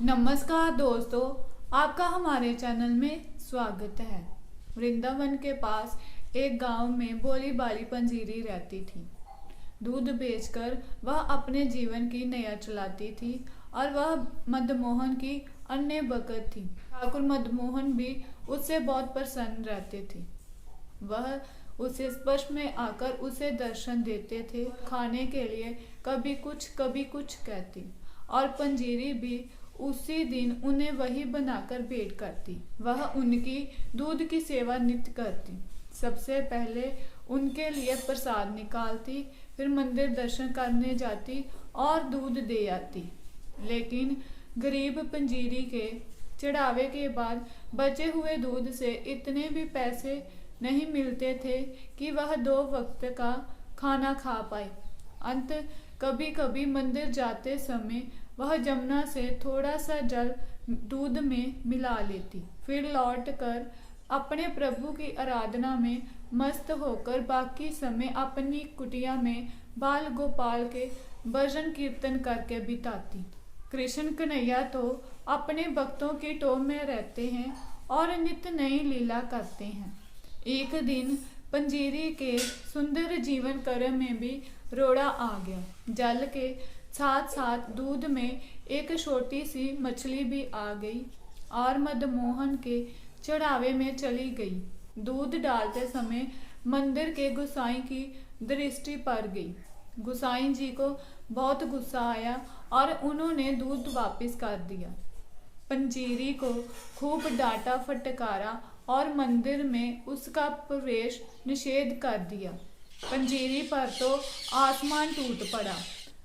नमस्कार दोस्तों, आपका हमारे चैनल में स्वागत है। वृंदावन के पास एक गांव में भोली भाली पंजीरी रहती थी। दूध बेचकर वह अपने जीवन की नैया चलाती थी और वह मदमोहन की अन्य बकत थी। ठाकुर मदमोहन भी उससे बहुत प्रसन्न रहते थे। वह उसे स्पर्श में आकर उसे दर्शन देते थे। खाने के लिए कभी कुछ कहती और पंजीरी भी उसी दिन उन्हें वही बनाकर भेंट करती। वह उनकी दूध की सेवा नित्य करती। सबसे पहले उनके लिए प्रसाद निकालती, फिर मंदिर दर्शन करने जाती और दूध दे आती। लेकिन गरीब पंजीरी के चढ़ावे के बाद बचे हुए दूध से इतने भी पैसे नहीं मिलते थे कि वह 2 वक्त का खाना खा पाए। अंत कभी कभी मंदिर जाते समय वह जमुना से थोड़ा सा जल दूध में मिला लेती, फिर लौटकर अपने प्रभु की आराधना में मस्त होकर बाकी समय अपनी कुटिया में बाल गोपाल के भजन कीर्तन करके बिताती। कृष्ण कन्हैया तो अपने भक्तों की टोह में रहते हैं और नित्य नई लीला करते हैं। एक दिन पंजीरी के सुंदर जीवन क्रम में भी रोड़ा आ गया। जल के साथ साथ दूध में एक छोटी सी मछली भी आ गई और मदमोहन के चढ़ावे में चली गई। दूध डालते समय मंदिर के गुसाई की दृष्टि पड़ गई। गुसाई जी को बहुत गुस्सा आया और उन्होंने दूध वापस कर दिया। पंजीरी को खूब डांटा फटकारा और मंदिर में उसका प्रवेश निषेध कर दिया। पंजीरी पर तो आसमान टूट पड़ा।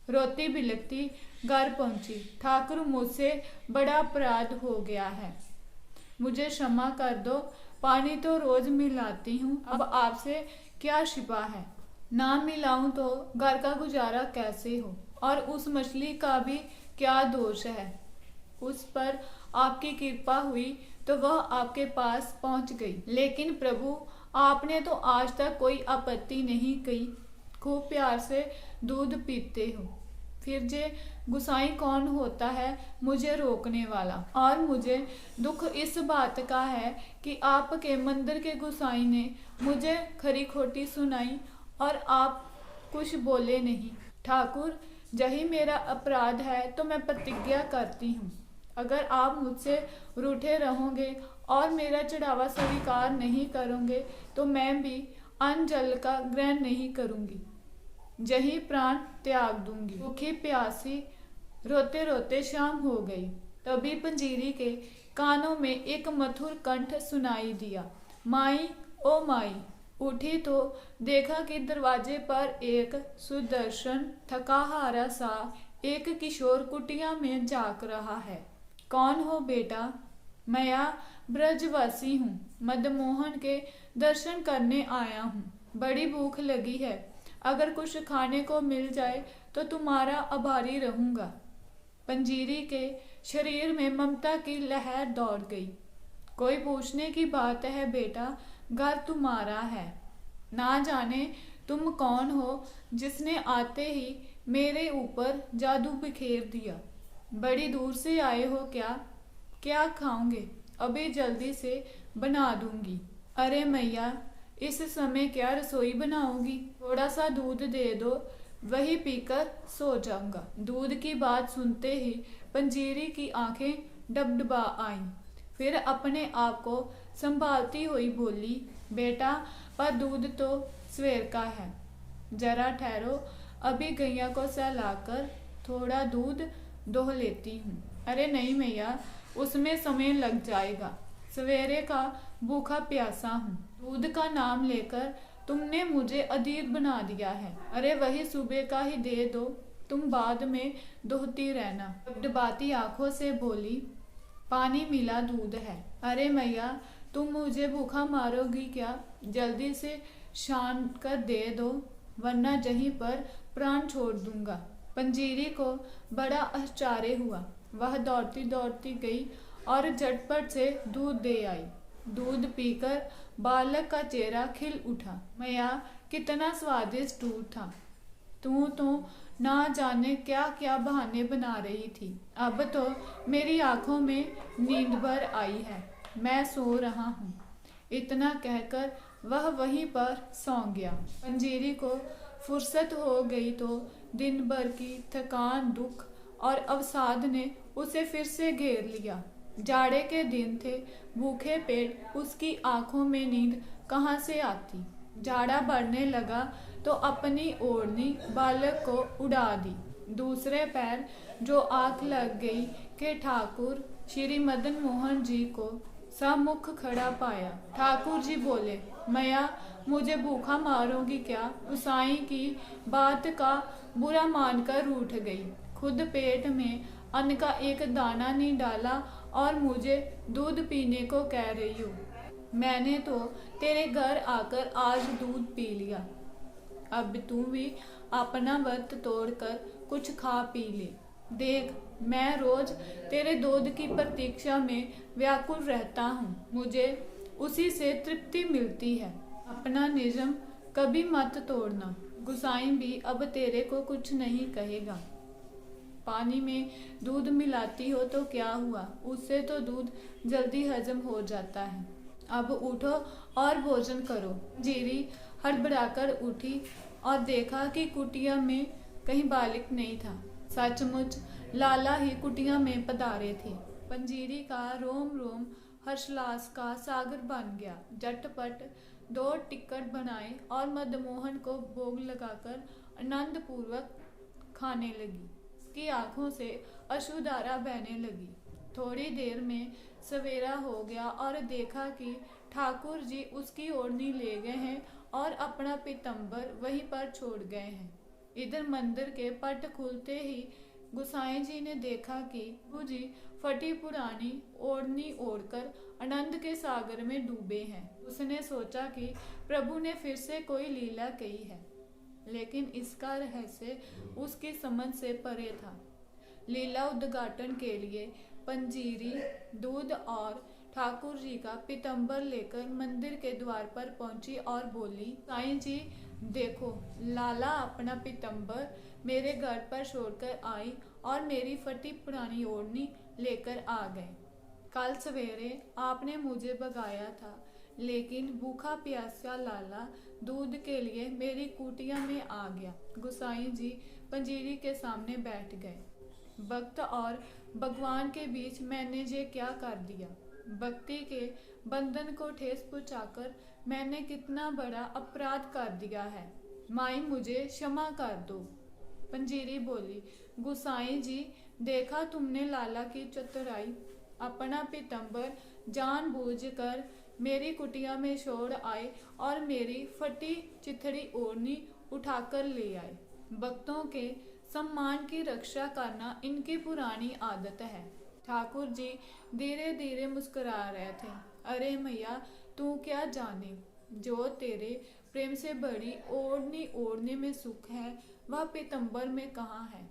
रोती बिलखती घर पहुंची। ठाकुर, मुझसे बड़ा अपराध हो गया है, मुझे क्षमा कर दो। पानी तो रोज मिलाती हूँ, अब आपसे क्या छिपा है। ना मिलाऊं तो घर का गुजारा कैसे हो, और उस मछली का भी क्या दोष है। उस पर आपकी कृपा हुई तो वह आपके पास पहुंच गई। लेकिन प्रभु, आपने तो आज तक कोई आपत्ति नहीं की। खूब प्यार से दूध पीते हो। फिर जे गुसाई कौन होता है मुझे रोकने वाला। और मुझे दुख इस बात का है कि आपके मंदिर के गुसाई ने मुझे खरी खोटी सुनाई और आप कुछ बोले नहीं। ठाकुर, यही मेरा अपराध है तो मैं प्रतिज्ञा करती हूँ, अगर आप मुझसे रूठे रहोगे और मेरा चढ़ावा स्वीकार नहीं करोगे तो मैं भी अन्न जल का ग्रहण नहीं करूंगी, यही प्राण त्याग दूंगी। भूखी प्यासी रोते रोते शाम हो गई। तभी पंजीरी के कानों में एक मधुर कंठ सुनाई दिया, माई ओ माई। उठी तो देखा कि दरवाजे पर एक सुदर्शन थकाहारा सा एक किशोर कुटिया में झांक रहा है। कौन हो बेटा? मैं ब्रजवासी हूँ, मदमोहन के दर्शन करने आया हूँ। बड़ी भूख लगी है, अगर कुछ खाने को मिल जाए तो तुम्हारा आभारी रहूंगा। पंजीरी के शरीर में ममता की लहर दौड़ गई। कोई पूछने की बात है बेटा, घर तुम्हारा है। ना जाने तुम कौन हो जिसने आते ही मेरे ऊपर जादू बिखेर दिया। बड़ी दूर से आए हो क्या? क्या खाओगे? अभी जल्दी से बना दूंगी। अरे मैया, इस समय क्या रसोई बनाओगी? थोड़ा सा दूध दे दो, वही पीकर सो जाऊंगा। दूध की बात सुनते ही पंजीरी की आंखें डबडबा आईं। फिर अपने आप को संभालती हुई बोली, बेटा, पर दूध तो सवेर का है, जरा ठहरो, अभी गैया को सहलाकर थोड़ा दूध दोह लेती हूँ। अरे नहीं मैया, उसमें समय लग जाएगा, सवेरे का भूखा प्यासा हूँ। दूध का नाम लेकर तुमने मुझे अधीर बना दिया है। अरे वही सुबह का ही दे दो, तुम बाद में दोहती रहना। डबाती आंखों से बोली, पानी मिला दूध है। अरे मैया, तुम मुझे भूखा मारोगी क्या? जल्दी से छान कर दे दो, वरना यहीं पर प्राण छोड़ दूंगा। पंजीरी को बड़ा आश्चर्य हुआ। वह दौड़ती दौड़ती गई और झटपट से दूध दे आई। दूध पीकर बालक का चेहरा खिल उठा। मैया, कितना स्वादिष्ट दूध था। तू तो ना जाने क्या क्या बहाने बना रही थी। अब तो मेरी आंखों में नींद भर आई है, मैं सो रहा हूँ। इतना कहकर वह वहीं पर सौ गया। पंजीरी को फुर्सत हो गई तो दिन भर की थकान, दुख और अवसाद ने उसे फिर से घेर लिया। जाड़े के दिन थे, भूखे पेट उसकी आंखों में नींद कहाँ से आती। जाड़ा बढ़ने लगा तो अपनी ओढ़नी बालक को उड़ा दी। दूसरे पैर जो आंख लग गई कि ठाकुर श्री मदन मोहन जी को सम्मुख खड़ा पाया। ठाकुर जी बोले, मैया मुझे भूखा मारोगी क्या? गुसाई की बात का बुरा मानकर रूठ गई। खुद पेट में अन्न का एक दाना नहीं डाला और मुझे दूध पीने को कह रही हो। मैंने तो तेरे घर आकर आज दूध पी लिया, अब तू भी अपना व्रत तोड़कर कुछ खा पी ले। देख, मैं रोज तेरे दूध की प्रतीक्षा में व्याकुल रहता हूँ, मुझे उसी से तृप्ति मिलती है। अपना नियम कभी मत तोड़ना। गुसाई भी अब तेरे को कुछ नहीं कहेगा। पानी में दूध मिलाती हो तो क्या हुआ, उससे तो दूध जल्दी हजम हो जाता है। अब उठो और भोजन करो। जीरी हड़बड़ाकर उठी और देखा कि कुटिया में कहीं बालिक नहीं था। सचमुच लाला ही कुटिया में पधारे थे। पंजीरी का रोम रोम हर्षोल्लास का सागर बन गया। झटपट 2 टिकट बनाए और मदमोहन को भोग लगाकर आनंद पूर्वक खाने लगी। उसकी आंखों से अश्रुधारा बहने लगी। थोड़ी देर में सवेरा हो गया और देखा कि ठाकुर जी उसकी ओढ़नी ले गए हैं और अपना पीतम्बर वहीं पर छोड़ गए हैं। इधर मंदिर के पट खुलते ही गुसाई जी ने देखा कि प्रभु जी फटी पुरानी ओढ़नी ओढ़कर आनंद के सागर में डूबे हैं। उसने सोचा कि प्रभु ने फिर से कोई लीला कही है, लेकिन इसका रहस्य उसकी समझ से परे था। लीला उद्घाटन के लिए पंजीरी दूध और ठाकुर जी का पीतम्बर लेकर मंदिर के द्वार पर पहुंची और बोली, साईं जी देखो, लाला अपना पीतम्बर मेरे घर पर छोड़कर आई और मेरी फटी पुरानी ओढ़नी लेकर आ गए। कल सवेरे आपने मुझे भगाया था, लेकिन भूखा प्यासा लाला दूध के लिए मेरी कुटिया में आ गया। गुसाई जी पंजीरी के सामने बैठ गए। भक्त और भगवान के बीच मैंने ये क्या कर दिया? भक्ति के बंधन को ठेस पहुंचाकर मैंने कितना बड़ा अपराध कर दिया है। माई मुझे क्षमा कर दो। पंजीरी बोली, गुसाई जी देखा तुमने लाला की चतुराई। अपना पीतम्बर जानबूझकर मेरी कुटिया में छोड़ आए और मेरी फटी चिथड़ी ओढ़नी उठाकर ले आए। भक्तों के सम्मान की रक्षा करना इनकी पुरानी आदत है। ठाकुर जी धीरे धीरे मुस्कुरा रहे थे। अरे मैया, तू क्या जाने, जो तेरे प्रेम से बड़ी ओढ़नी ओढ़ने में सुख है, वह पीतम्बर में कहाँ है।